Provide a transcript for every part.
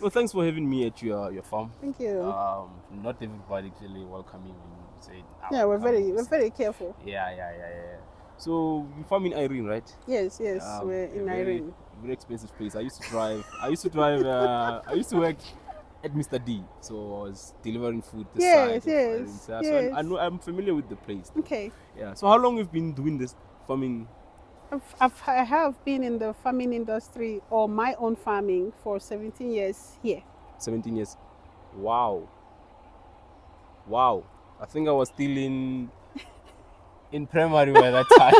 Well, thanks for having me at your farm. Thank you. Not everybody actually welcoming when you say. Yeah, we're very careful. Yeah. So you farm in Irene, right? Yes, we're A in Irene. very expensive place. I used to drive. I used to drive. I used to work at Mr. D, so I was delivering food the Yes, side of Irene. So I know I'm familiar with the place. Okay. Yeah. So how long have you been doing this farming? I have been in the farming industry or my own farming for 17 years here. 17 years. Wow. I think I was still in primary by that time.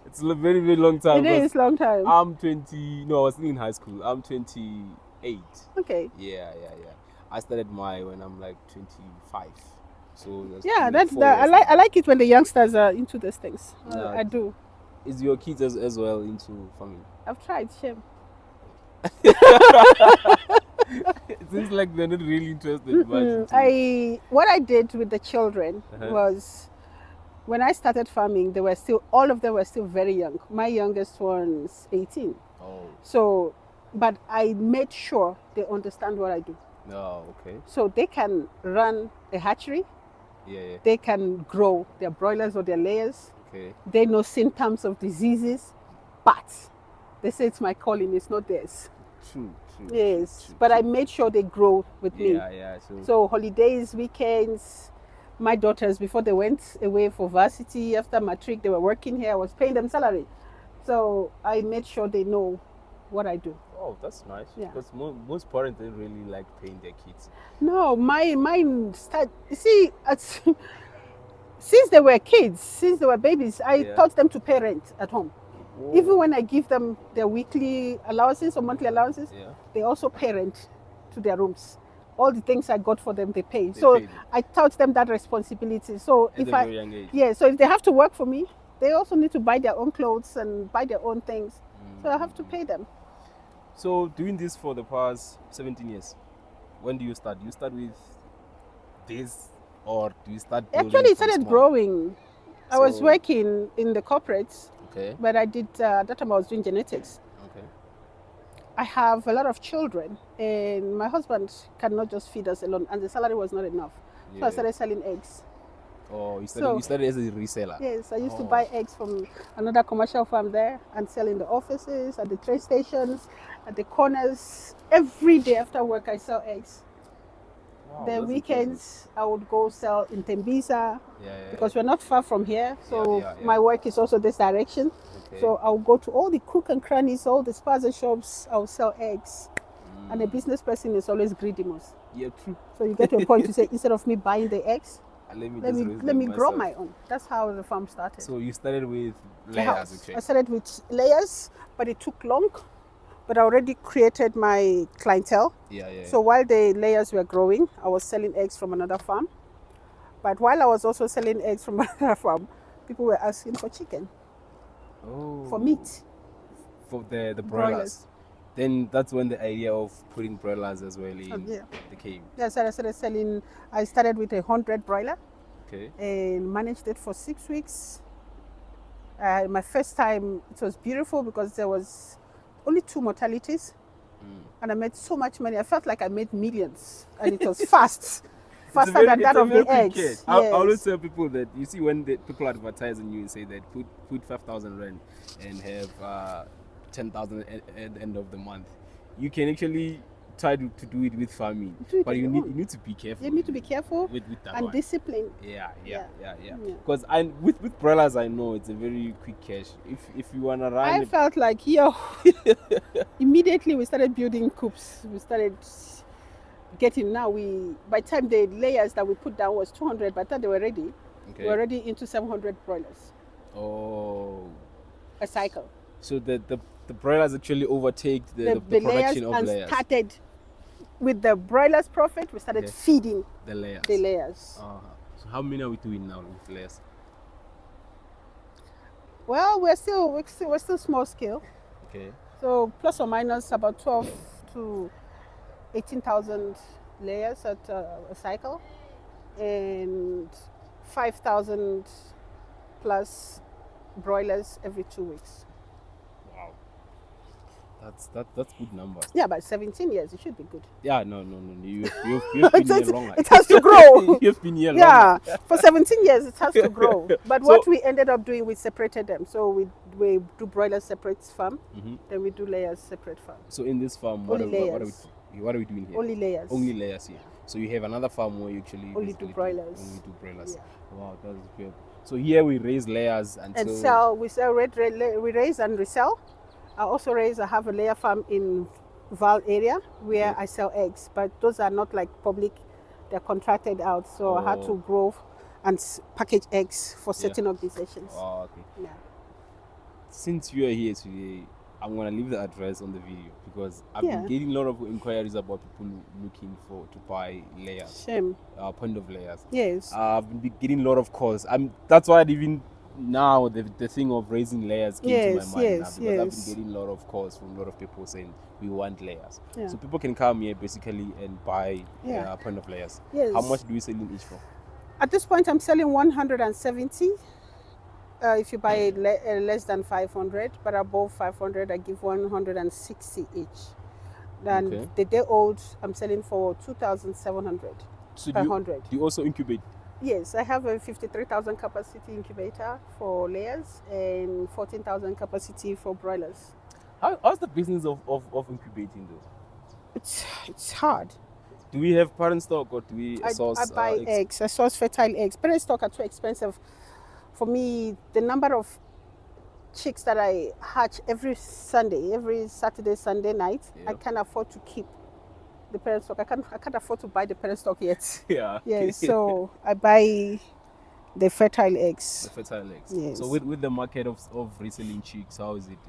It's a very, very long time. It is long time. I'm 20. No, I was still in high school. I'm 28. Okay. Yeah. I started when I'm like 25. So that's I like it when the youngsters are into these things. I do. Is your kids as well into farming? I've tried, shame. It seems like they're not really interested much. What I did with the children was when I started farming, all of them were still very young. My youngest one's 18. Oh. So, but I made sure they understand what I do. Oh, okay. So they can run a hatchery. Yeah. They can grow their broilers or their layers. Okay. They know symptoms of diseases, but they say it's my calling, it's not theirs. True. Yes, but I made sure they grow with me. Yeah. So holidays, weekends, my daughters, before they went away for varsity, after matric, they were working here. I was paying them salary. So I made sure they know what I do. Oh, that's nice. Yeah. Because most parents don't really like paying their kids. No, mine start. You see, since they were kids, since they were babies, I taught them to parent at home. Whoa. Even when I give them their weekly allowances or monthly allowances, they also parent to their rooms. All the things I got for them, they pay. I taught them that responsibility. So at a very young age. So if they have to work for me, they also need to buy their own clothes and buy their own things. So I have to pay them. So doing this for the past 17 years, when do you start? Do you start with this, or do you start? Actually, it started growing. I was working in the corporates. Okay. But I did, at that time I was doing genetics. Okay. I have a lot of children, and my husband cannot just feed us alone, and the salary was not enough. So I started selling eggs. Oh, you started as a reseller? Yes, I used to buy eggs from another commercial farm there and sell in the offices, at the train stations, at the corners. Every day after work, I sell eggs. Wow, the weekends, I would go sell in Tembisa because we're not far from here. So my work is also this direction. Okay. So I'll go to all the crook and crannies, all the spaza shops. I'll sell eggs. And a business person is always greedy most. Yeah, true. So you get to a point to say, instead of me buying the eggs, let me grow myself. my own. That's how the farm started. So you started with layers? I started with layers, but it took long. But I already created my clientele. So while the layers were growing, I was selling eggs from another farm. But while I was also selling eggs from another farm, people were asking for chicken. Oh. For meat. For the broilers. Then that's when the idea of putting broilers as well came. Yes, I started selling. I started with 100 broiler. Okay. And managed it for 6 weeks. My first time, it was beautiful because there was only 2 mortalities. And I made so much money. I felt like I made millions. And it was faster than that of the eggs. Yes. I always tell people that, you see, when people advertise and you say that put 5,000 rand and have 10,000 at the end of the month, you can actually try to do it with farming, but you need to be careful. You need to be careful with that and discipline. Yeah. Because with broilers, I know it's a very quick cash. If you wanna run, I felt like immediately we started building coops. We started getting by the time the layers that we put down was 200, by the time they were ready, we were already into 700 broilers. Oh. A cycle. So the broilers actually overtake the production of layers. Started with the broilers profit. We started feeding the layers. So how many are we doing now with layers? Well, we're still small scale. Okay. So plus or minus about 12 to 18,000 layers at a cycle, and 5,000 plus broilers every 2 weeks. Wow. That's good numbers. Yeah, but 17 years, it should be good. Yeah, no. You've been here longer. It has to grow. You've been here Yeah, longer. for 17 years, it has to grow. But So- what we ended up doing, we separated them. So we do broilers separate farm, then we do layers separate farm. So in this farm, Only what are layers. we doing here? Only layers. Only layers here. So you have another farm where you actually Only do basically broilers. Only do broilers. Yeah. Wow, that's good. So here we raise layers until And sell. We sell we raise and resell. I also have a layer farm in Val area where I sell eggs, but those are not like public, they're contracted out. So I had to grow and package eggs for setting up these sessions. Oh, okay. Yeah. Since you are here today, I'm gonna leave the address on the video because I've been getting a lot of inquiries about people looking to buy layers. Shame. Point of layers. Yes. I've been getting a lot of calls. That's why even now the thing of raising layers came to my mind now, because I've been getting a lot of calls from a lot of people saying we want layers. Yeah. So people can come here basically and buy point of layers. Yes. How much do we sell in each for? At this point, I'm selling 170. If you buy less than 500, but above 500, I give 160 each. Then the day old, I'm selling for 2,700 so per 100. Do you also incubate? Yes, I have a 53,000 capacity incubator for layers and 14,000 capacity for broilers. How's the business of incubating though? It's hard. Do we have parent stock or do we source I buy eggs. I source fertile eggs. Parent stock are too expensive. For me, the number of chicks that I hatch every Saturday, Sunday night, I can't afford to keep the parent stock. I can't afford to buy the parent stock yet. Yeah. Yes, so I buy the fertile eggs. The fertile eggs. Yes. So with the market of reselling chicks, how is it?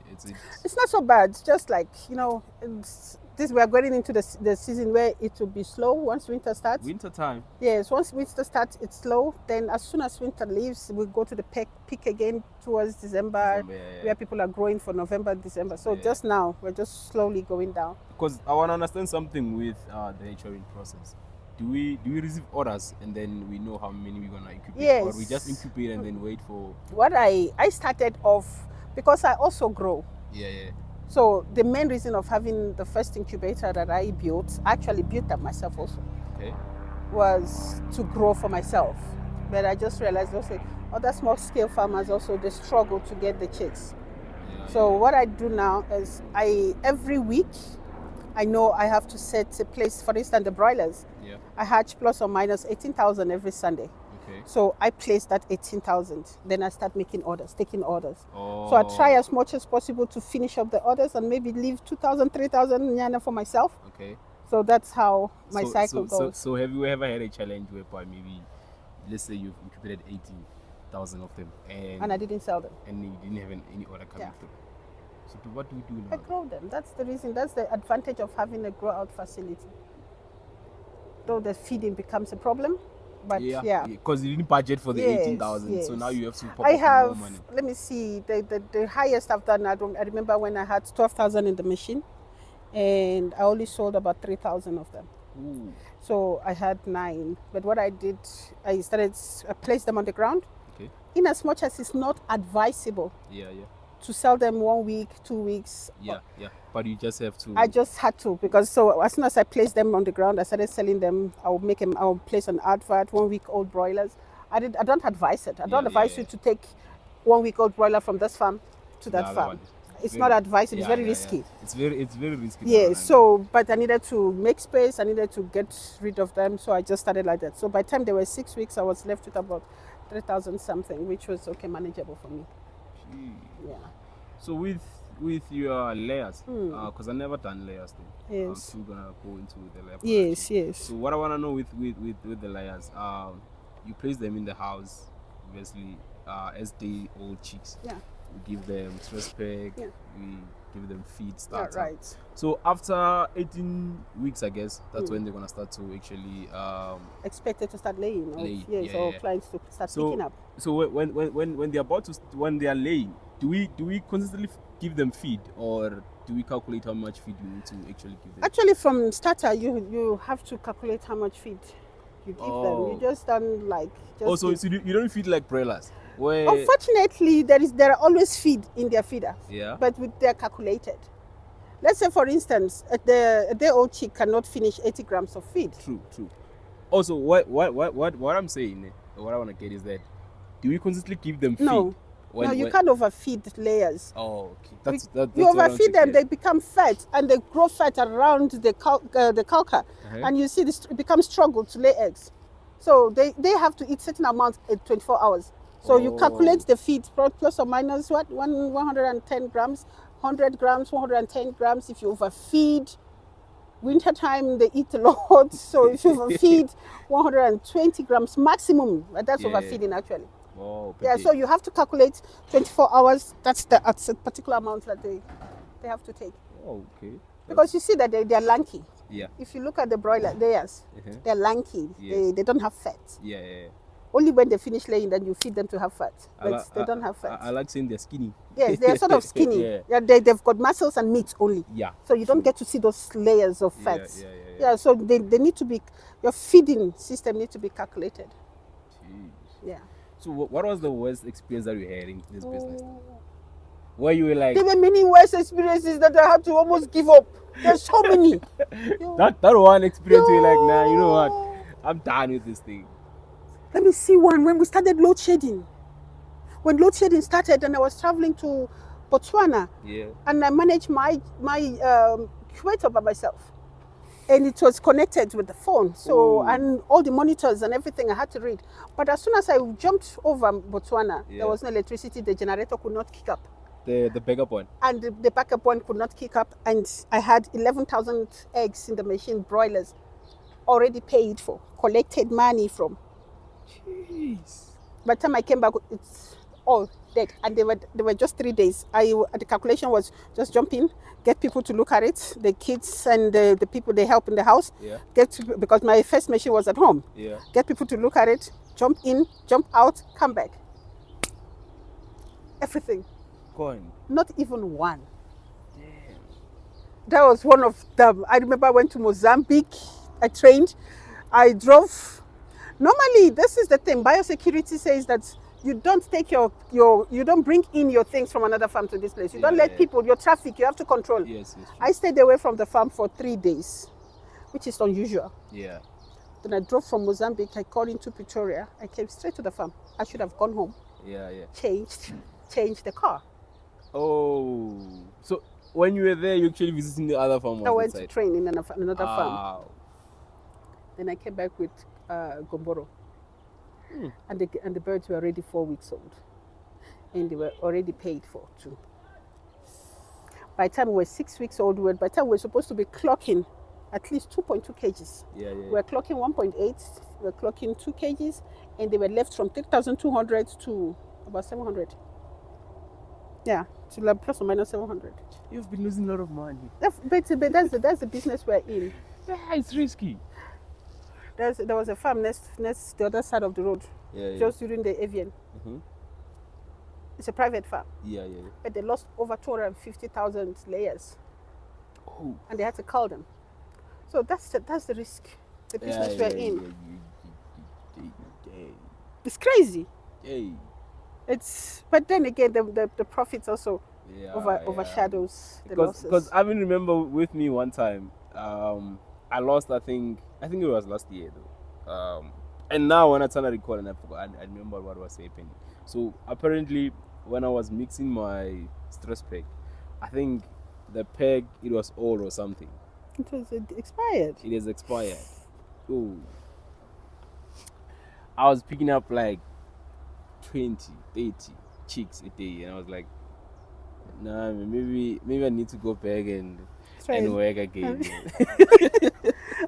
It's not so bad. It's just like, we are going into the season where it will be slow once winter starts. Winter time. Yes, once winter starts, it's slow. Then as soon as winter leaves, we go to the peak again towards December where people are growing for November, December. So just now, we're just slowly going down. Because I want to understand something with the hatchery process. Do we receive orders and then we know how many we're going to incubate? Yes. Or we just incubate and then wait for... What I started off, because I also grow. Yeah. So the main reason of having the first incubator that I actually built that myself also, was to grow for myself. But I just realized also other small scale farmers also, they struggle to get the chicks. So what I do now is every week, I know I have to set a place, for instance, the broilers. Yeah. I hatch plus or minus 18,000 every Sunday. Okay. So I place that 18,000. Then I start taking orders. Oh. So I try as much as possible to finish up the orders and maybe leave 2,000, 3,000 nyana for myself. Okay. So that's how my cycle goes. So have you ever had a challenge whereby maybe, let's say you've incubated 18,000 of them and I didn't sell them. And you didn't have any order coming through. So what do we do now? I grow them. That's the reason. That's the advantage of having a grow out facility. Though the feeding becomes a problem, but because you didn't budget for the 18,000, so now you have to pop I up have. more money. Let me see. The highest I've done. I remember when I had 12,000 in the machine, and I only sold about 3,000 of them. Ooh. So I had 9. But what I did, I placed them on the ground. Okay. In as much as it's not advisable. Yeah. To sell them 1 week, 2 weeks. Yeah. But you just have to. I just had to, because so as soon as I placed them on the ground, I started selling them. I'll place an advert, 1 week old broilers. I don't advise it. I don't advise you to take 1 week old broiler from this farm to that farm. It's not advisable. It's very risky. It's very risky. Yeah. So, but I needed to make space. I needed to get rid of them. So I just started like that. So by the time they were 6 weeks, I was left with about 3,000 something, which was manageable for me. Yeah. So with your layers, because I never done layers though. Yes. I'm still gonna go into the layer. Yes. So what I wanna know with the layers, you place them in the house, obviously, as day old chicks. Yeah. We give them stress pack. Yeah. We give them feed starter. Yeah, right. So after 18 weeks, I guess that's when they're gonna start to actually expected to start laying. Lay. Or clients to start picking up. So when they're when they are laying, do we consistently give them feed, or do we calculate how much feed you need to actually give them? Actually, from starter, you have to calculate how much feed you give them. You just don't so you don't feed like broilers. Unfortunately, there are always feed in their feeder. Yeah. But they're calculated. Let's say, for instance, a day-old chick cannot finish 80 grams of feed. True. Also, what I'm saying, what I want to get is that, do we consistently give them feed? No, you can't overfeed layers. Oh, okay. That's you overfeed them, they become fat, and they grow fat around the calca, and you see it becomes struggle to lay eggs. So they have to eat certain amount at 24 hours. So you calculate the feed plus or minus 110 grams, 100 grams, 110 grams. If you overfeed, winter time they eat a lot. So if you overfeed 120 grams maximum, that's overfeeding actually. Oh, so you have to calculate 24 hours. That's a particular amount that they have to take. Oh, okay. Because you see that they're lanky. Yeah. If you look at the broiler layers, they're lanky. Yes. They don't have fat. Yeah. Only when they finish laying, then you feed them to have fat. But they don't have fat. I like saying they're skinny. Yes, they're sort of skinny. They've got muscles and meat only. Yeah. So you don't get to see those layers of fat. Yeah. So they need to be, your feeding system needs to be calculated. Jeez. Yeah. So what was the worst experience that you had in this business? Where you were like... There were many worst experiences that I had to almost give up. There's so many. that one experience you're like, nah, you know what? I'm done with this thing. Let me see one. When we started load shedding. When load shedding started and I was traveling to Botswana. Yeah. And I managed my incubator by myself. And it was connected with the phone. So, and all the monitors and everything I had to read. But as soon as I jumped over Botswana, there was no electricity. The generator could not kick up. The backup one? And the backup one could not kick up. And I had 11,000 eggs in the machine, broilers, already paid for, collected money from. Jeez. By the time I came back, it's all dead. And they were just 3 days. The calculation was just jump in, get people to look at it, the kids and the people they help in the house. Yeah. Because my first machine was at home. Yeah. Get people to look at it, jump in, jump out, come back. Everything. Gone. Not even one. Damn. That was one of them. I remember I went to Mozambique. I trained. I drove. Normally, this is the thing. Biosecurity says that you don't take you don't bring in your things from another farm to this place. You don't let people, your traffic, you have to control. Yes. I stayed away from the farm for 3 days, which is unusual. Yeah. Then I drove from Mozambique. I called into Pretoria. I came straight to the farm. I should have gone home. Yeah. Changed the car. Oh. So when you were there, you actually visiting the other farm? I went to train in another farm. Then I came back with Gomboro. And the birds were already 4 weeks old. And they were already paid for too. By the time we were 6 weeks old, by the time we were supposed to be clocking at least 2.2 kgs. Yeah. We were clocking 1.8, we were clocking 2 kgs, and they were left from 3,200 to about 700. Yeah, to like plus or minus 700. You've been losing a lot of money. But that's the business we're in. Yeah, it's risky. There was a farm next the other side of the road. Just during the avian. It's a private farm. Yeah. But they lost over 250,000 layers. Oh. And they had to cull them. So that's the risk. The business we're in. It's crazy. But then again, the profits also overshadows the losses. Because I even remember with me one time, I lost. I think it was last year though. And now when I turn to record and I forgot, I remember what was happening. So apparently, when I was mixing my stress pack, I think the peg, it was old or something. It was expired. It is expired. Oh. I was picking up like 20, 30 chicks a day, and I was like, nah, maybe I need to go back and work again.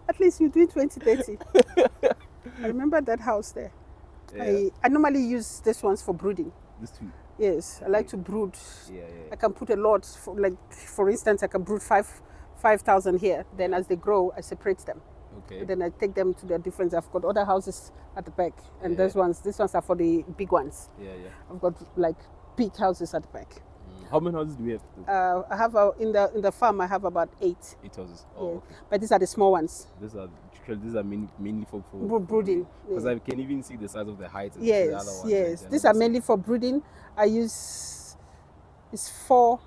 At least you do 20, 30. I remember that house there. Yeah. I normally use these ones for brooding. These two? Yes, I like to brood. Yeah. I can put a lot, for instance, I can brood 5,000 here. Then as they grow, I separate them. Okay. And then I take them to their different. I've got other houses at the back, and these ones are for the big ones. Yeah. I've got like big houses at the back. How many houses do we have? I have in the farm. I have about 8. 8 houses. Oh, yeah. Okay. But these are the small ones. These are mainly for brooding. Because I can even see the size of the height. Yes. The other ones, yes. These are mainly for brooding. I use 4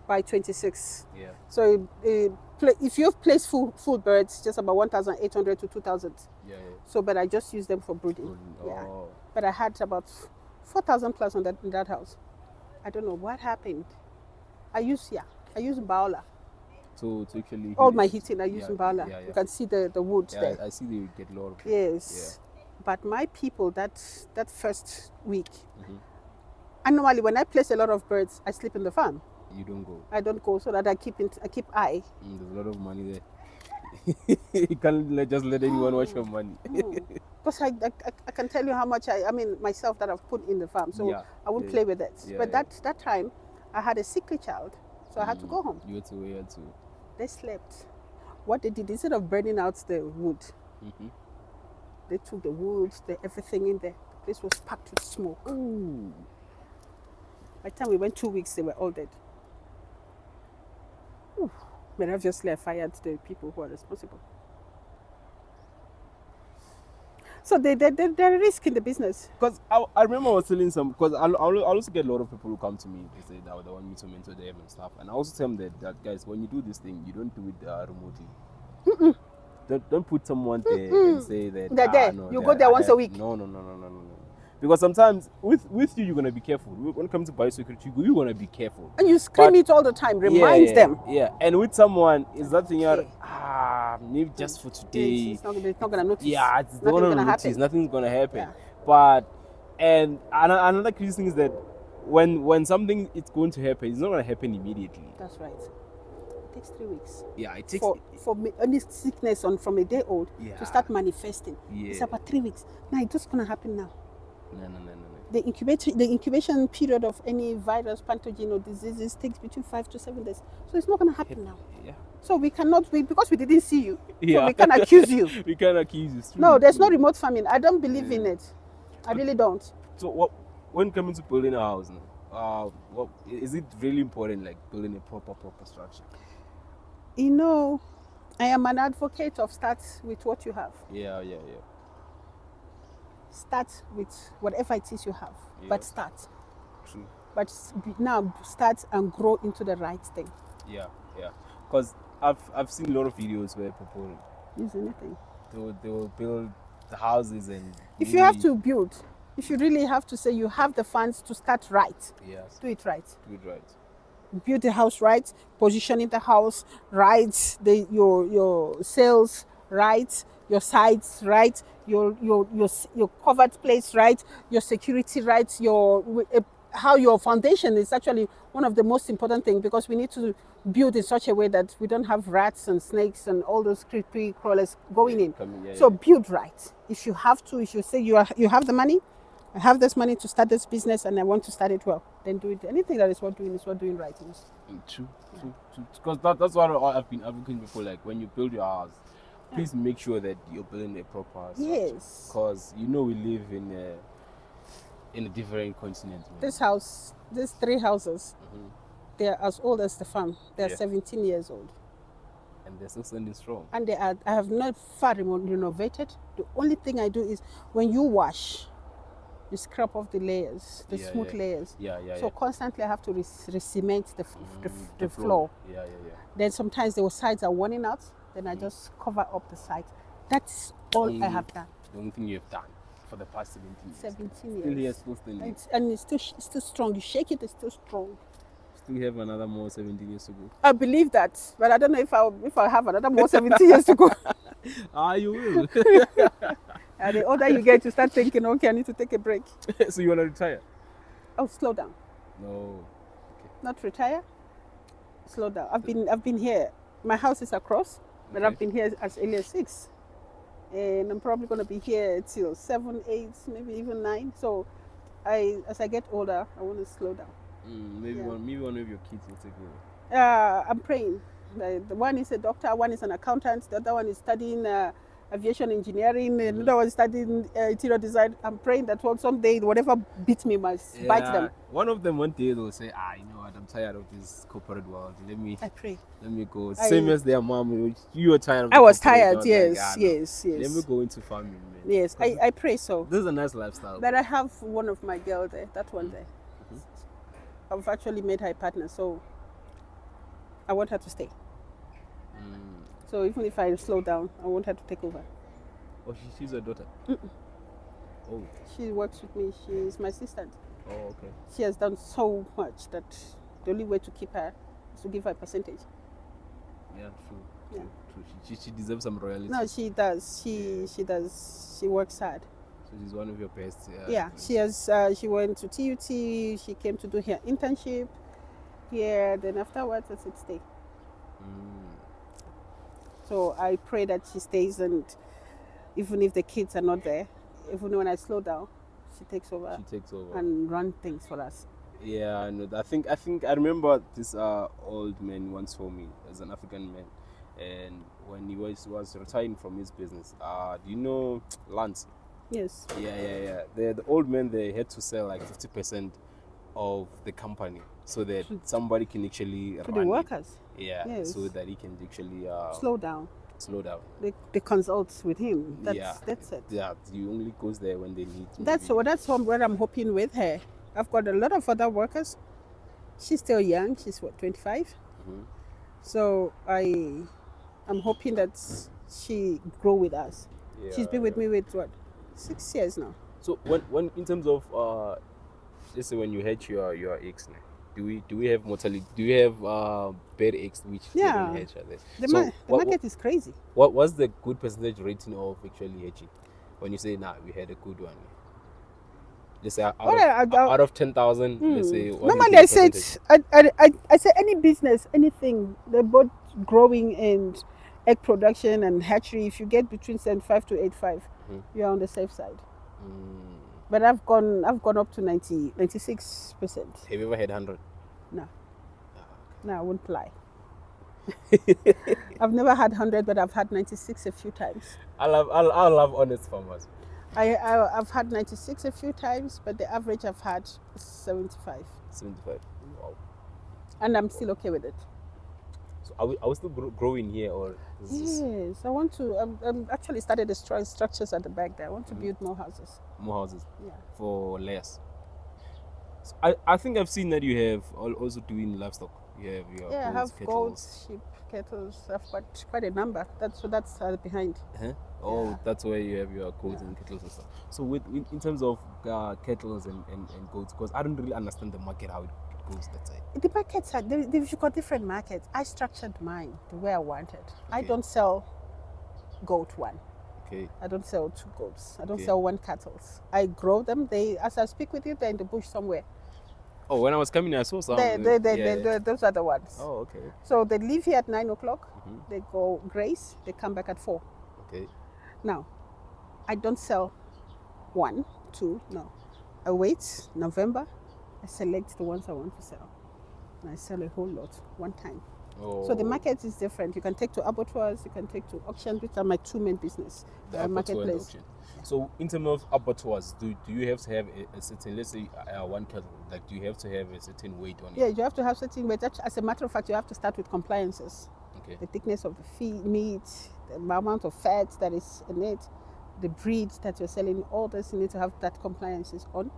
by 26. Yeah. So if you've placed full birds, just about 1,800 to 2,000. Yeah. So, but I just use them for brooding. Yeah. Oh. But I had about 4,000 plus in that house. I don't know what happened. I use Biola. So actually all my heating I use Biola. Yeah. You can see the wood there. I see they get a lot of yes. Yeah. But my people that first week, mm-hmm. normally when I place a lot of birds, I sleep in the farm. You don't go. I don't go so that I keep eye. There's a lot of money there. You can't just let anyone watch your money. Because I can tell you how much I mean myself that I've put in the farm, so I won't play with it. But that time I had a sickly child, so I had to go home. You had to. They slept. What they did, instead of burning out the wood, they took the wood, everything in there. The place was packed with smoke. Ooh. By the time we went 2 weeks, they were all dead. Ooh. But obviously I fired the people who are responsible. So there are risks in the business. Because I remember I was telling some, because I also get a lot of people who come to me, they say that they want me to mentor them and stuff. And I also tell them that guys, when you do this thing, you don't do it remotely. Don't put someone there and say that. They're there. No, you go there once a week. No. Because sometimes with you, you're going to be careful. When it comes to biosecurity, you're going to be careful. And you scream it all the time, remind them. Yeah, and with someone, is that thing maybe just for today. It's not going to notice. Yeah, it's not going to notice. Nothing's going to happen. Yeah. But, and another crazy thing is that when something is going to happen, it's not going to happen immediately. That's right. It takes 3 weeks. Yeah, it takes... For any sickness from a day old to start manifesting. Yeah. It's about 3 weeks. Now, it's just going to happen now. No. The incubation period of any virus, pathogen, or diseases takes between 5 to 7 days. So it's not going to happen now. Yeah. So we cannot, because we didn't see you, so we can accuse you. We can accuse you. No, there's no remote farming. I don't believe in it. I really don't. So when coming to building a house, is it really important, like building a proper structure? I am an advocate of start with what you have. Yeah. Start with whatever it is you have, but start. True. But now start and grow into the right thing. Yeah. Because I've seen a lot of videos where people use anything. They will build the houses and. If you have to build, if you really have to say you have the funds to start right. Yes. Do it right. Build the house right, positioning the house right, your sales right, your sides right, your covered place right, your security right, how your foundation is actually one of the most important things, because we need to build in such a way that we don't have rats and snakes and all those creepy crawlers going in. So build right. If you have to, if you say you have the money, I have this money to start this business and I want to start it well, then do it. Anything that is worth doing right. True. Because that's what I've been advocating before. Like when you build your house, please make sure that you're building a proper structure. Yes. Because we live in a different continent. Man. This house, these 3 houses, they are as old as the farm. They are 17 years old. And they're still standing strong. And I have not far renovated. The only thing I do is when you wash, you scrap off the layers, the smooth layers. So constantly I have to re-cement the floor. Yeah. Then sometimes the sides are worn out. Then I just cover up the sides. That's all I have done. The only thing you have done for the past 17 years. 17 years. Still standing. And it's still strong. You shake it, it's still strong. Still have another more 17 years to go. I believe that, but I don't know if I have another more 17 years to go. You will. And the older you get, you start thinking, okay, I need to take a break. So you want to retire? Oh, slow down. No. Okay. Not retire. Slow down. I've been here. My house is across, but I've been here as early as 6, and I'm probably going to be here till 7, 8, maybe even 9. So, as I get older, I want to slow down. Maybe one of your kids will take over. I'm praying. The one is a doctor, one is an accountant, the other one is studying aviation engineering, another one is studying interior design. I'm praying that someday whatever beats me must bite them. One of them one day they'll say, you know what, I'm tired of this corporate world. I pray. Let me go. Same as their mom, you were tired of I was tired, yes. Let me go into farming, man. Yes, I pray so. This is a nice lifestyle. But I have one of my girls there, that one there. I've actually made her a partner, so I want her to stay. So even if I slow down, I want her to take over. Oh, she's a daughter? Oh. She works with me. She's my assistant. Oh, okay. She has done so much that the only way to keep her is to give her a percentage. Yeah, true. Yeah. True. She deserves some royalties. No, she does. She does. She works hard. So she's one of your best. Yeah, she has. She went to TUT. She came to do her internship here. Then afterwards, I said stay. So I pray that she stays, and even if the kids are not there, even when I slow down, she takes over. She takes over and run things for us. Yeah, I know. I think I remember this old man once told me, as an African man, and when he was retiring from his business. Do you know Lance? Yes. Yeah. The old man, they had to sell like 50% of the company so that somebody can actually to the workers. Yeah. Yes. So that he can actually slow down. They consult with him. That's it. Yeah, he only goes there when they need. That's what I'm hoping with her. I've got a lot of other workers. She's still young. She's 25. So I'm hoping that she grow with us. Yeah, she's been with me with 6 years now. So when in terms of let's say when you hatch your eggs, do we have mortality? Do you have bad eggs which don't hatch? The market is crazy. What was the good percentage rating of actually hatching? When you say we had a good one. Let's say out of 10,000, let's say. Normally, I say any business, anything, they're both growing and egg production and hatchery. If you get between 75 to 85, you're on the safe side. But I've gone up to 96%. Have you ever had 100? No. No, I wouldn't lie. I've never had 100, but I've had 96 a few times. I love honest farmers. I've had 96 a few times, but the average I've had is 75. 75. Wow. And I'm still okay with it. So are we still growing here, or? Yes, I want to. I'm actually started destroying structures at the back there. I want to build more houses. More houses. Yeah. For layers. So I think I've seen that you have also doing livestock. You have your I have goats, sheep, cattle. I've got quite a number. That's behind. Oh, yeah. That's where you have your goats and cattle and stuff. So in terms of cattle and goats, because I don't really understand the market, how it goes that side. The markets are you've got different markets. I structured mine the way I wanted. Okay. I don't sell goat one. Okay. I don't sell 2 goats. I don't sell 1 cattle. I grow them. As I speak with you, they're in the bush somewhere. Oh, when I was coming, I saw some. Those are the ones. Oh, okay. So they leave here at 9 o'clock. They go graze. They come back at 4. Okay. Now, I don't sell 1, 2. No, I wait November. I select the ones I want to sell, and I sell a whole lot one time. Oh. So the market is different. You can take to abattoirs. You can take to auctions, which are my 2 main business. The marketplace. So in terms of abattoirs, do you have to have a certain, let's say 1 cattle, like do you have to have a certain weight on it? Yeah, you have to have certain weight. As a matter of fact, you have to start with compliances. Okay. The thickness of the meat, the amount of fat that is in it, the breeds that you're selling, all this you need to have that compliances on.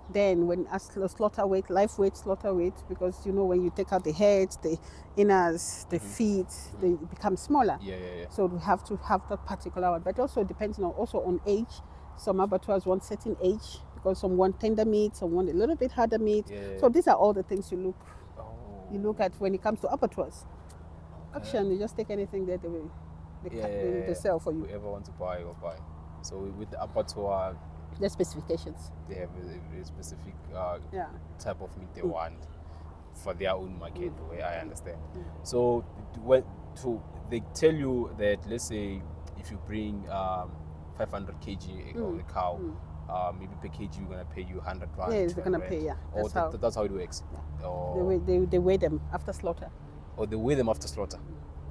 Then when slaughter weight, live weight, slaughter weight, because when you take out the heads, the inners, the feet, they become smaller. Yeah. So we have to have that particular one. But also depends on age. Some abattoirs want certain age because some want tender meat, some want a little bit harder meat. Yeah. So these are all the things you look at when it comes to abattoirs. Auction, you just take anything that they sell for you. Whoever wants to buy will buy. So with the abattoir, the specifications. They have a specific type of meat they want for their own market, the way I understand. So they tell you that, let's say, if you bring 500 kg of a cow, maybe per kg you're gonna pay you 100 rand. Yes, they're gonna pay. Yeah, that's how it works. Yeah. Or they weigh them after slaughter. Or they weigh them after slaughter.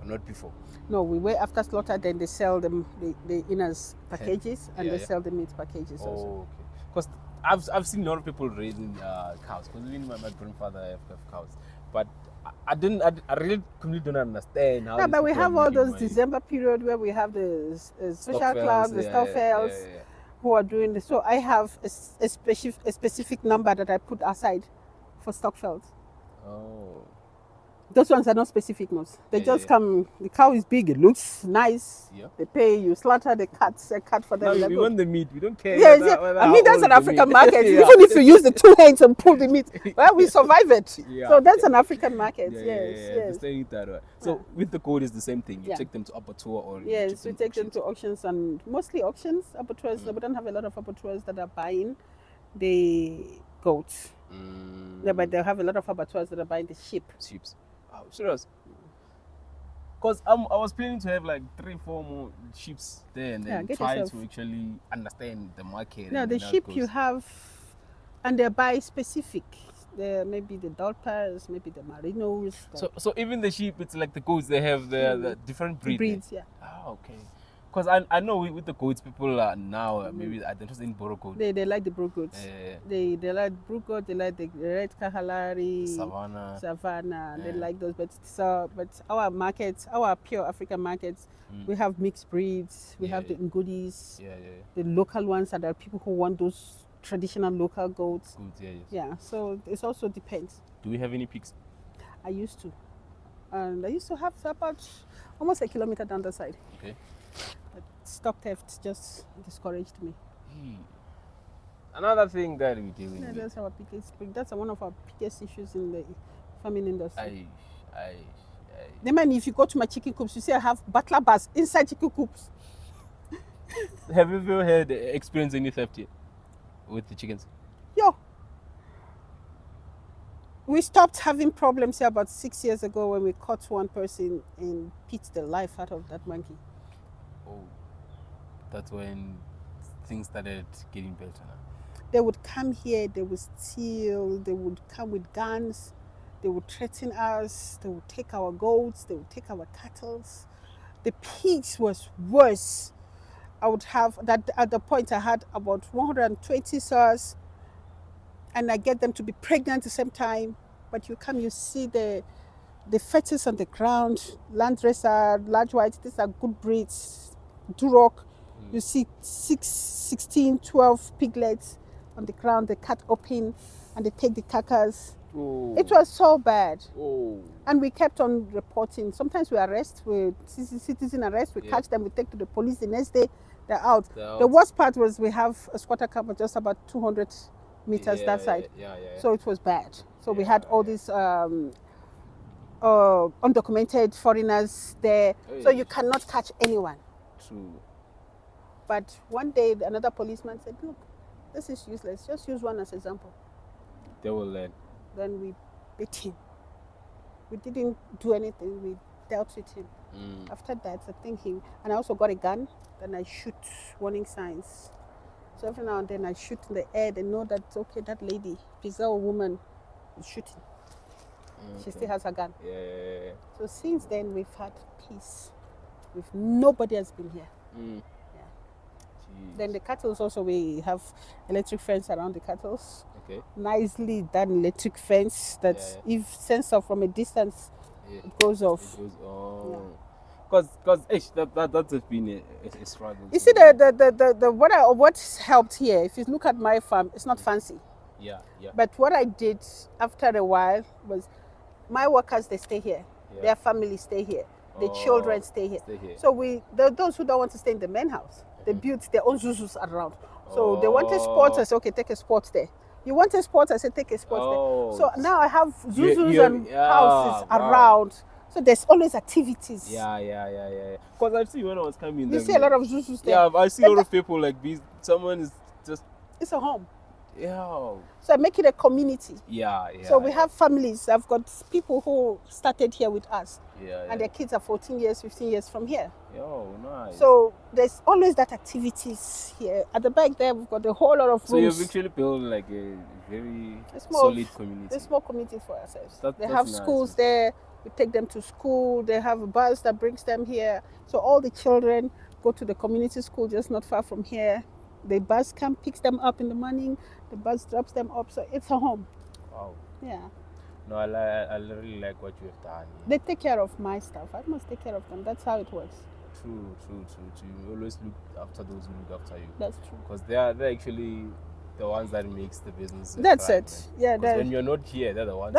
Not before. No, we weigh after slaughter, then they sell them the inners packages and they sell the meat packages also. Okay. Because I've seen a lot of people raising cows. Because even my grandfather have cows, but I really completely don't understand how. Yeah, but we have all those December period where we have the social clubs, the Stockfells, who are doing this. So I have a specific number that I put aside for Stockfells. Oh. Those ones are not specific ones. They just come. The cow is big. It looks nice. Yeah. They pay you. Slaughter the cats. A cat for them. No, we want the meat. We don't care. Yes, I mean, that's an African market. Yeah. Even if you use the 2 hands and pull the meat, well, we survive it. Yeah. So that's an African market. Yeah, Yes. So with the goat, it's the same thing. You take them to abattoir or yes, we take them to auctions, and mostly auctions. Abattoirs. We don't have a lot of abattoirs that are buying the goats. Yeah, but they have a lot of abattoirs that are buying the sheep. Oh, serious? Because I was planning to have like 3-4 more sheep there and then try to actually understand the market. No, the sheep you have, and they're by specific. Maybe the Dolpers, maybe the Merinos. So even the sheep, it's like the goats. They have the different breeds. Yeah. Oh, okay. Because I know with the goats, people are now maybe they're interested in Boro goat. They like the brook goats. They like brook goat. They like the red Kahalari, Savannah. They like those. But our markets, our pure African markets, we have mixed breeds. We have the Ngoodis. The local ones are the people who want those traditional local goats. Yeah. So it also depends. Do we have any pigs? I used to, and I used to have about almost a kilometer down the side. Okay. But stock theft just discouraged me. Another thing that we deal with. That's our biggest. That's one of our biggest issues in the farming industry. If you go to my chicken coops, you see I have butler bars inside chicken coops. Have you ever had experienced any theft yet with the chickens? Yo. We stopped having problems here about 6 years ago when we caught one person and beat the life out of that monkey. Oh, that's when things started getting better now. They would come here, they would steal, they would come with guns, they would threaten us, they would take our goats, they would take our cattle. The pigs was worse. I would have that at the point I had about 120 sows, and I get them to be pregnant at the same time. But you come, you see the fetus on the ground, Landracer, large white, these are good breeds, Duroc. You see 16, 12 piglets on the ground, they cut open and they take the carcass. Oh. It was so bad. Oh. And we kept on reporting. Sometimes we arrest, we citizen arrest, we catch them, we take to the police, the next day they're out. The worst part was we have a squatter camp just about 200 meters that side. So it was bad. So we had all these undocumented foreigners there. So you cannot catch anyone. True. But one day another policeman said, look, this is useless. Just use one as example. They will learn. Then we beat him. We didn't do anything. We dealt with him. After that, I think and I also got a gun. Then I shoot warning signs. So every now and then I shoot in the air. They know that, okay, that lady, Peezel woman, is shooting. She still has her gun. So since then, we've had peace. Nobody has been here. Then the cattle also, we have electric fence around the cattle. Okay. Nicely done electric fence that if sensor from a distance, it goes off. It goes on. Because that has been a struggle. You see, what helped here, if you look at my farm, it's not fancy. But what I did after a while was my workers, they stay here. Their families stay here. The children stay here. So those who don't want to stay in the main house, they built their own zuzus around. So they wanted sports, I said, okay, take a sport there. You want a sport, I said, take a sport there. So now I have zuzus and houses around. So there's always activities. Because I see when I was coming. You see a lot of zuzus there. Yeah, I see a lot of people like these. Someone is just. It's a home. Yeah. So I make it a community. Yeah. So we have families. I've got people who started here with us. And their kids are 14 years, 15 years from here. Oh, nice. So there's always that activities here. At the back there, we've got a whole lot of rooms. So you've actually built like a very solid community. A small community for ourselves. They have nice. Schools there. We take them to school. They have a bus that brings them here. So all the children go to the community school just not far from here. The bus picks them up in the morning. The bus drops them up. So it's a home. Wow. Yeah. No, I really like what you have done. They take care of my stuff. I must take care of them. That's how it works. True. You always look after those who look after you. That's true. Because they're actually the ones that makes the business. That's thrive, it. man. Yeah, 'Cause when you're not here, they're the ones.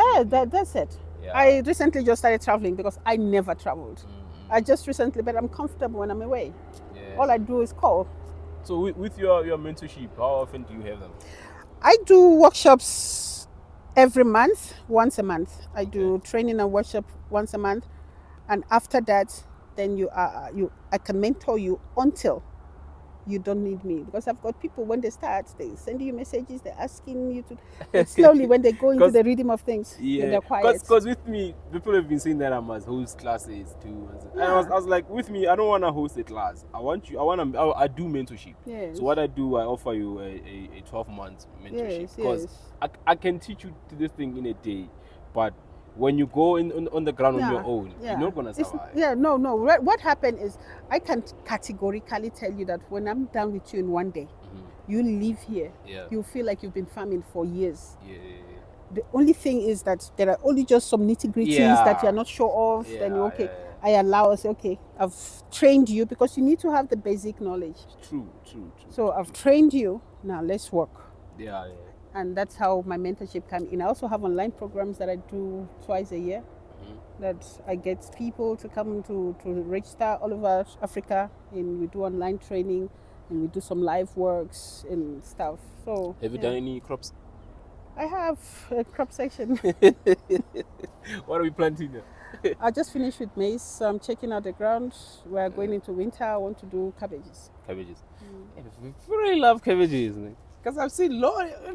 that's it. Yeah. I recently just started traveling because I never traveled. I just recently, but I'm comfortable when I'm away. Yeah. All I do is call. So with your mentorship, how often do you have them? I do workshops every month, once a month. I do training and workshop once a month, and after that, then I can mentor you until you don't need me, because I've got people when they start, they send you messages, they're asking you to. But slowly, when they go into the rhythm of things, then they're quiet. Because with me, people have been saying that I must host classes too. And I was like, with me, I don't want to host a class. I do mentorship. Yes. So what I do, I offer you a 12-month mentorship. Yes, Because I can teach you to this thing in a day, but when you go on the ground on your own, you're not gonna survive. No. What happened is, I can categorically tell you that when I'm done with you in one day, you leave here, you feel like you've been farming for years. The only thing is that there are only just some nitty-gritties that you're not sure of. Then I allow us. Okay, I've trained you, because you need to have the basic knowledge. True. So I've trained you. Now let's work. Yeah. And that's how my mentorship came in. I also have online programs that I do twice a year. That I get people to come to register all over Africa, and we do online training, and we do some live works and stuff. So have you done any crops? I have a crop section. What are we planting now? I just finished with maize, so I'm checking out the ground. We're going into winter. I want to do cabbages. I really love cabbages, man. Because I've seen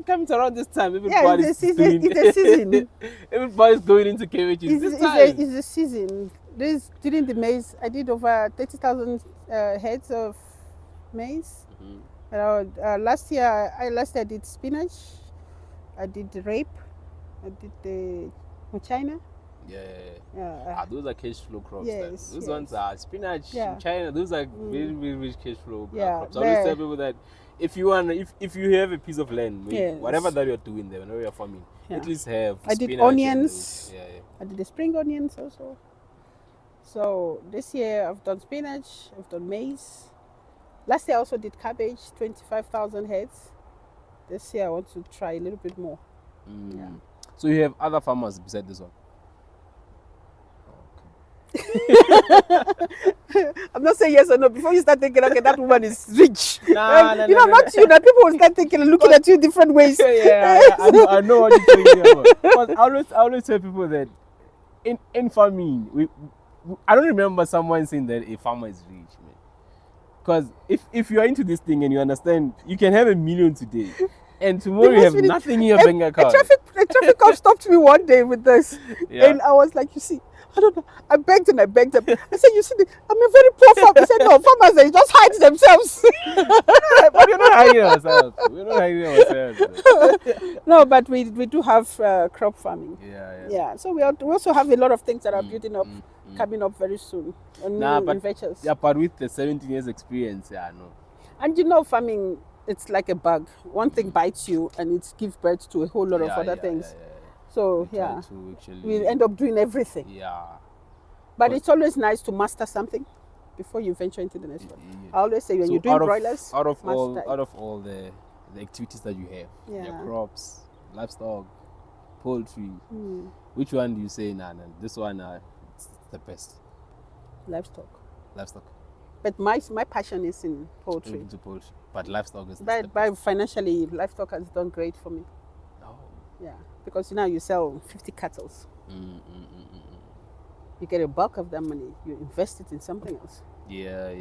coming around this time. It's a season. Everybody's going into cabbages this time. It's a season. During the maize, I did over 30,000 heads of maize. Last year I did spinach. I did the rape. I did the China. Those are cash flow crops. Yes, those ones are spinach, China. Those are very, very rich cash flow crops. I always tell people that if you have a piece of land, whatever that you're doing there, whenever you're farming, at least have. I did onions. I did the spring onions also. So this year I've done spinach. I've done maize. Last year I also did cabbage, 25,000 heads. This year I want to try a little bit more. So you have other farmers beside this one? I'm not saying yes or no. Before you start thinking, okay, that woman is rich. Not you. That people will start thinking, looking at you different ways. I know what you're talking about. But I always tell people that in farming, I don't remember someone saying that a farmer is rich, man. Because if you are into this thing and you understand, you can have 1 million today, and tomorrow you have nothing in your bank account. A traffic cop stopped me one day with this, and I was like, you see, I don't know. I begged them. I said, you see, I'm a very poor farmer. He said, no, farmers, they just hide themselves. But we're not hiding ourselves. No, but we do have crop farming. Yeah. So we also have a lot of things that are building up, coming up very soon. But with the 17 years experience, no. And farming, it's like a bug. One thing bites you, and it gives birth to a whole lot of other things. So we end up doing everything. But it's always nice to master something before you venture into the next one. I always say when you're doing broilers, out of all the activities that you have, your crops, livestock, poultry, which one do you say, this one it's the best? Livestock. But my passion is in poultry. Into poultry. But livestock is but financially, livestock has done great for me. Yeah, because you sell 50 cattle. You get a bulk of that money. You invest it in something else. Yeah.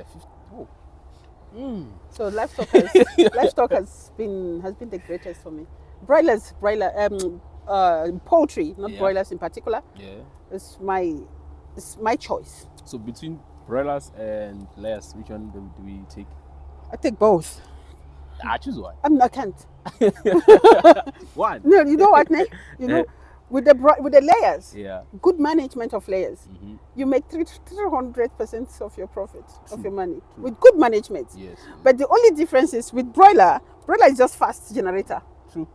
50. So livestock has been the greatest for me. Poultry, not broilers in particular. It's my choice. So between broilers and layers, which one do we take? I take both. I choose one. I can't. One. No, you know what, ne? With the layers, good management of layers, you make 300% of your profit, of your money, with good management. Yes. But the only difference is with broiler is just fast generator. True.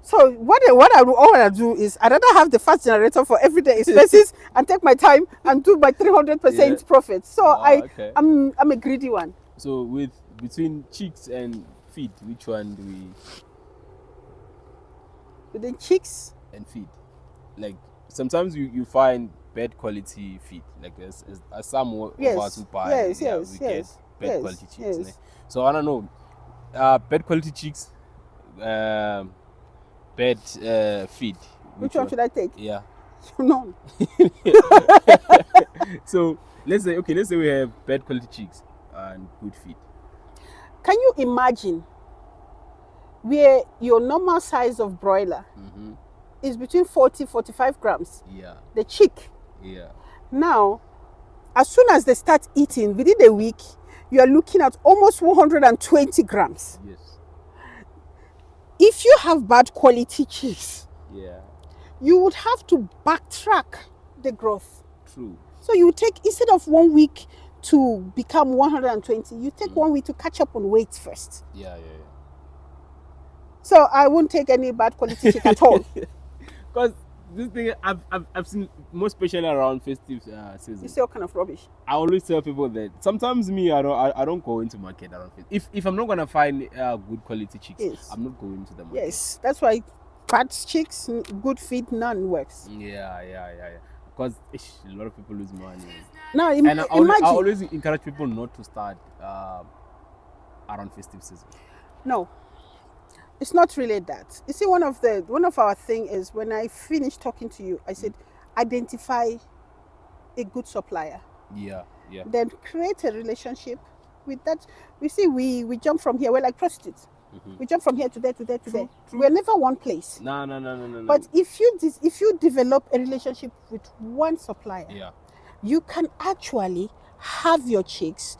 So what I do is I rather have the fast generator for everyday expenses and take my time and do my 300% profit. So I'm a greedy one. So between chicks and feed, which one do we? Within chicks And feed, like sometimes you find bad quality feed, like as some of us who buy, we get bad quality chicks. Né? So I don't know, bad quality chicks, bad feed. Which one should I take? Yeah. None. So let's say we have bad quality chicks and good feed. Can you imagine where your normal size of broiler is between 40-45 grams? Yeah. The chick. Yeah. Now, as soon as they start eating, within a week, you are looking at almost 120 grams. Yes. If you have bad quality chicks, yeah, you would have to backtrack the growth. True. So you take, instead of 1 week to become 120, you take 1 week to catch up on weight first. Yeah. So I won't take any bad quality chick at all. Because this thing I've seen, more especially around festive season. You say all kind of rubbish. I always tell people that sometimes me I don't go into market around festive. If I'm not gonna find good quality chicks, yes, I'm not going to the market. Yes, that's why bad chicks, good feed, none works. Yeah. Because a lot of people lose money. Now, I always encourage people not to start around festive season. No, it's not really that. You see, one of our thing is, when I finished talking to you, I said, identify a good supplier. Yeah. Then create a relationship with that. We see, we jump from here. We're like prostitutes. We jump from here to there, to there, to there. We're never one place. No. But if you develop a relationship with one supplier, you can actually have your chicks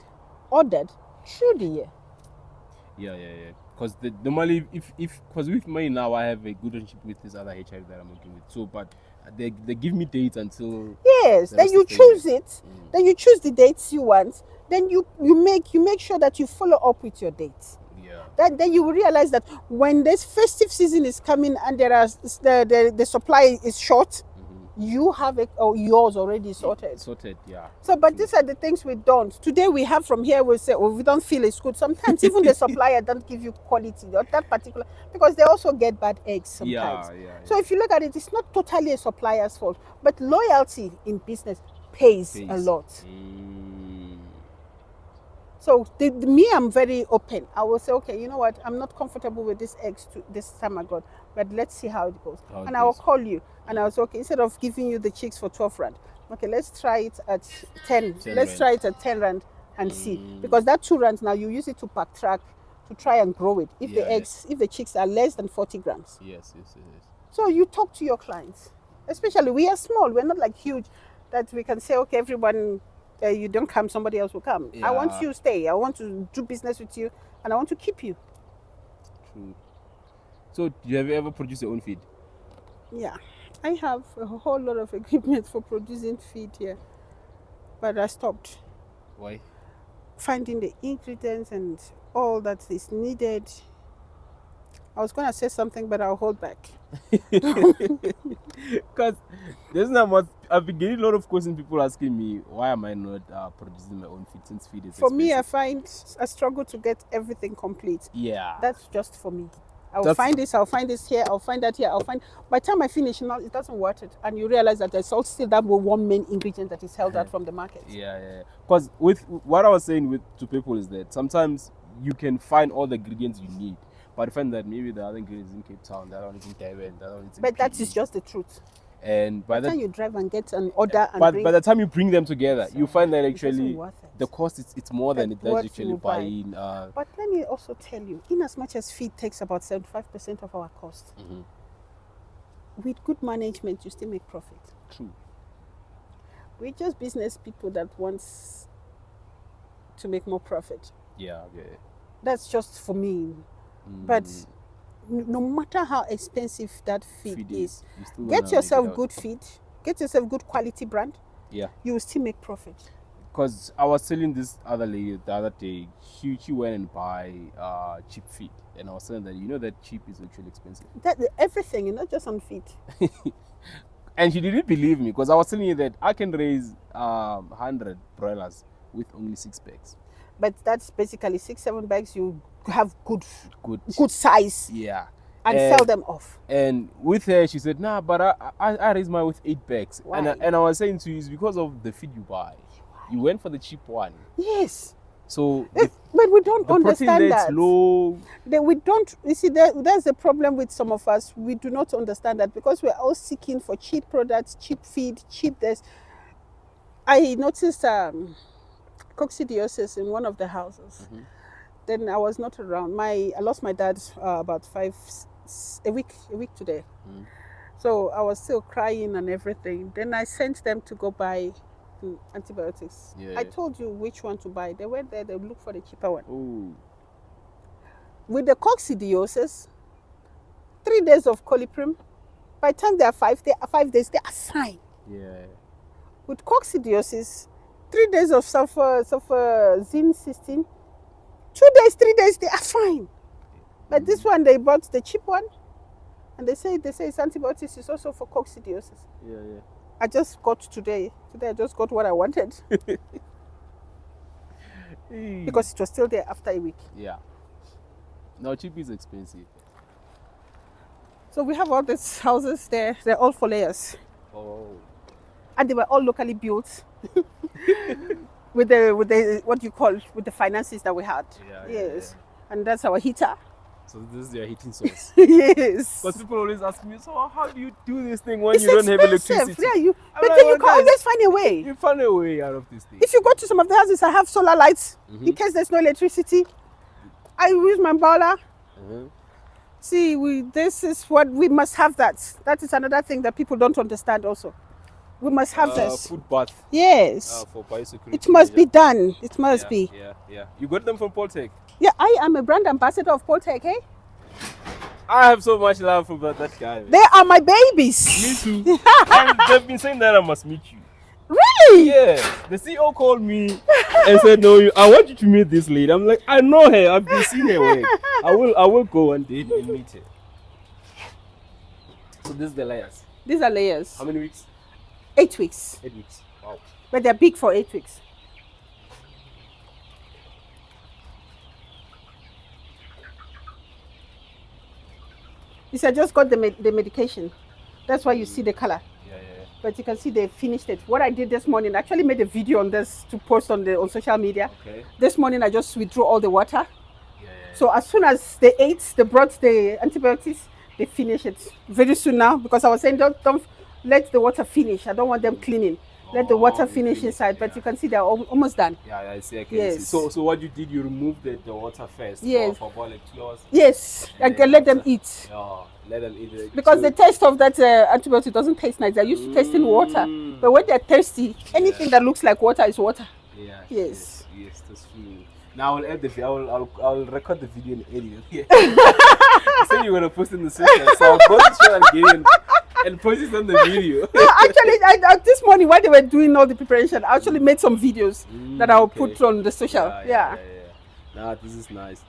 ordered through the year. Yeah. Because normally, because with me now, I have a good relationship with this other Hatchery that I'm working with. So, but they give me dates until. Yes. Then you choose it. Then you choose the dates you want. Then you make sure that you follow up with your dates. Then you will realize that when this festive season is coming and the supply is short, you have it, or yours already sorted. Yeah. So, but these are the things we don't. Today we have from here, we say, we don't feel it's good. Sometimes even the supplier don't give you quality, or that particular, because they also get bad eggs sometimes. Yeah. So if you look at it, it's not totally a supplier's fault, but loyalty in business pays a lot. So I'm very open. I will say, okay, you know what? I'm not comfortable with this eggs this time I got, but let's see how it goes. I will call you, and I was okay. Instead of giving you the chicks for 12 rand, okay, let's try it at 10. Let's try it at 10 rand and see, because that 2 rand now you use it to backtrack to try and grow it. If if the chicks are less than 40 grams. Yes. So you talk to your clients, especially we are small. We're not like huge that we can say, okay, everyone. You don't come, somebody else will come. I want you to stay. I want to do business with you, and I want to keep you. True. So, do you have ever produced your own feed? Yeah, I have a whole lot of equipment for producing feed here, but I stopped. Why? Finding the ingredients and all that is needed. I was going to say something, but I'll hold back. Because there's not much. I've been getting a lot of questions. People asking me, why am I not producing my own feed, since feed is for expensive? Me, I struggle to get everything complete. Yeah. That's just for me. I'll find this here, I'll find that here, by the time I finish, it doesn't worth it. And you realize that there's also still that one main ingredient that is held out from the market. Yeah. Because with what I was saying to people is that sometimes you can find all the ingredients you need, but I find that maybe the other ingredients in Cape Town, the other one is in Taiwan, the other one is in But that PE. is just the truth. And by the time you drive and get an order, and by the time you bring them together, you find that actually the cost it's more than it does actually buying. But let me also tell you, in as much as feed takes about 75% of our cost, with good management, you still make profit. True. We're just business people that wants to make more profit. Yeah. That's just for me. But no matter how expensive that feed is, get yourself good feed, get yourself good quality brand. Yeah. You will still make profit. Because I was telling this other lady the other day, she went and buy cheap feed, and I was saying that that cheap is actually expensive. That everything, not just on feed. And she didn't believe me, because I was telling you that I can raise 100 broilers with only 6 bags. But that's basically 6-7 bags. You have good size. Yeah. And sell them off. And with her, she said, "Nah, but I raised mine with 8 bags." Why? And I was saying to you, it's because of the feed you buy. You went for the cheap one. Yes. So, but we don't understand that. Low. We don't. You see, that's the problem with some of us. We do not understand that because we're all seeking for cheap products, cheap feed, cheap this. I noticed coccidiosis in one of the houses. Mm-hmm. Then I was not around. I lost my dad about a week today. Mm. So I was still crying and everything. Then I sent them to go buy antibiotics. Yeah. I told you which one to buy. They went there, they looked for the cheaper one. Ooh. With the coccidiosis, 3 days of coliprim. By the time they are 5 days, they are fine. Yeah. With coccidiosis, 3 days of sulfarizine cysteine, 2 days, 3 days, they are fine. But this one, they bought the cheap one, and they say it's antibiotics. It's also for coccidiosis. Yeah. I just got today. Today I just got what I wanted because it was still there after a week. Yeah. Now cheap is expensive. So we have all these houses there. They're all for layers. Oh. And they were all locally built. with the what you call with the finances that we had. Yeah, yes. Yeah. And that's our heater. So this is your heating source. Yes. Because people always ask me, so how do you do this thing when you don't have electricity? Yeah, but then you can always find a way. You find a way out of this thing. If you go to some of the houses that have solar lights, in case there's no electricity, I use my boiler. See, this is what we must have. That is another thing that people don't understand also. We must have this. Food bath. Yes. For biosecurity. It must be done. It must be. Yeah. You got them from Poultry? Yeah, I am a brand ambassador of Poultry, eh? I have so much love for that guy. Man. They are my babies. Me too. And they've been saying that I must meet you. Really? Yeah. The CEO called me and said, "No, I want you to meet this lady." I'm like, "I know her. I've been seeing her work. I will go one day and meet her." So this is the layers. These are layers. How many weeks? 8 weeks. 8 weeks. Wow. But they're big for 8 weeks. You said just got the medication. That's why you see the color. Yeah. But you can see they finished it. What I did this morning, I actually made a video on this to post on social media. Okay. This morning I just withdrew all the water. Yeah. So as soon as they ate, they brought the antibiotics, they finish it very soon now, because I was saying don't let the water finish. I don't want them cleaning. Let the water finish inside, but you can see they're almost done. Yeah, I see. I can see. So what you did, you removed the water first. Yes. For about like 2 hours. Yes, I can let them eat. Yeah, let them eat. Because the taste of that antibiotic doesn't taste nice. They're used to tasting water, but when they're thirsty, anything that looks like water is water. Yeah. Yes, that's true. Now I'll add the video. I'll record the video and edit it. You said you're gonna post it in the system, so I'll post it again and post it on the video. No, actually, I this morning while they were doing all the preparation, I actually made some videos that I'll put on the social. Yeah. Nah, this is nice.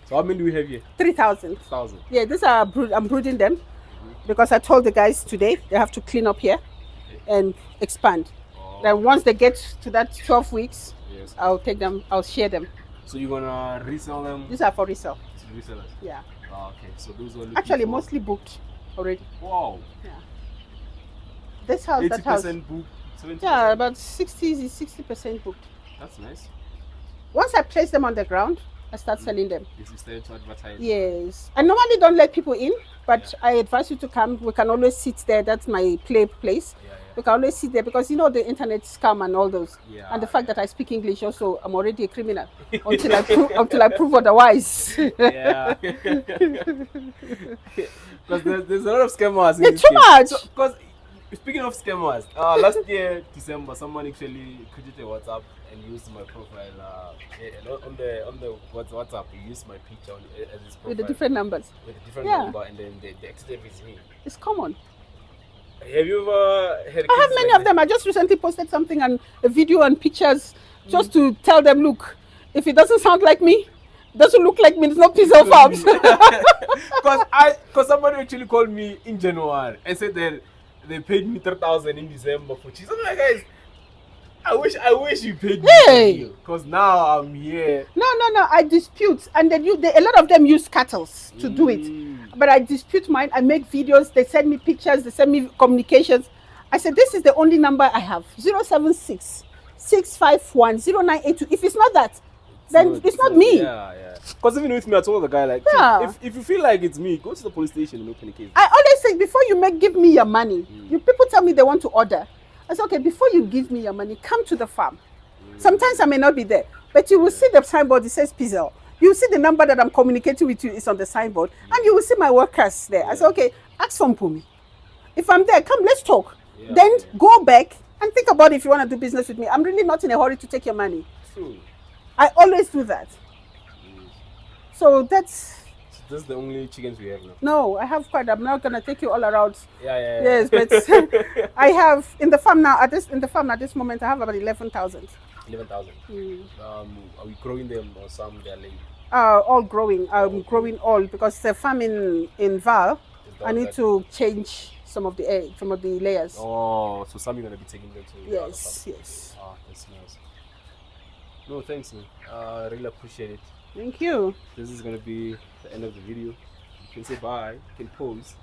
So how many do we have here? 3,000. 1,000. Yeah, these are I'm brooding them because I told the guys today they have to clean up here and expand. Then once they get to that 12 weeks, I'll take them. I'll share them. So you're gonna resell them? These are for resale. Resellers. Yeah. Oh, okay. So those are actually mostly booked already. Wow. Yeah. This house, that house. 80% booked. 70%? Yeah, about 60% booked. That's nice. Once I place them on the ground, I start selling them. You start to advertise. Yes. I normally don't let people in, but I advise you to come. We can always sit there. That's my place. Yeah. We can always sit there because you know the internet scam and all those. Yeah, and the fact that I speak English also, I'm already a criminal until I prove otherwise. Yeah. Because there's a lot of scammers. Yeah, too much. Because speaking of scammers, last year December, someone actually created a WhatsApp and used my profile on the WhatsApp. He used my picture as his profile with the different numbers. With a different number, and then they accidentally with me. It's common. Have you ever had? I have many of them. I just recently posted something and a video and pictures just to tell them, look, if it doesn't sound like me, doesn't look like me, it's not Peezel Farms. Because somebody actually called me in January and said that they paid me 3,000 in December for cheese. I'm like, guys, I wish you paid Hey! me because now I'm here. No. I dispute, and then a lot of them use cattle to do it. But I dispute mine. I make videos. They send me pictures. They send me communications. I said, this is the only number I have: 076 651 0982. If it's not that, then it's not me. Yeah. Because even with me, I told the guy, like, Yeah. if you feel like it's me, go to the police station and open a case. I always say, before you give me your money, you people tell me they want to order. I said, okay, before you give me your money, come to the farm. Sometimes I may not be there, but you will see the signboard. It says Peezel. You will see the number that I'm communicating with you is on the signboard, and you will see my workers there. I said, okay, ask for me. If I'm there, come, let's talk. Then go back and think about if you want to do business with me. I'm really not in a hurry to take your money. True. I always do that. So that's... So this is the only chickens we have now? No, I have quite. I'm not going to take you all around. Yeah. Yes, but I have, in the farm now, at this moment, I have about 11,000. 11,000. Are we growing them or some they're laying? All growing. I'm growing all because the farm in Val, I need to change some of the egg, some of the layers. Oh, so some you're gonna be taking them to? Yes. Oh, that's nice. No, thanks, man. I really appreciate it. Thank you. This is gonna be the end of the video. You can say bye. You can pause.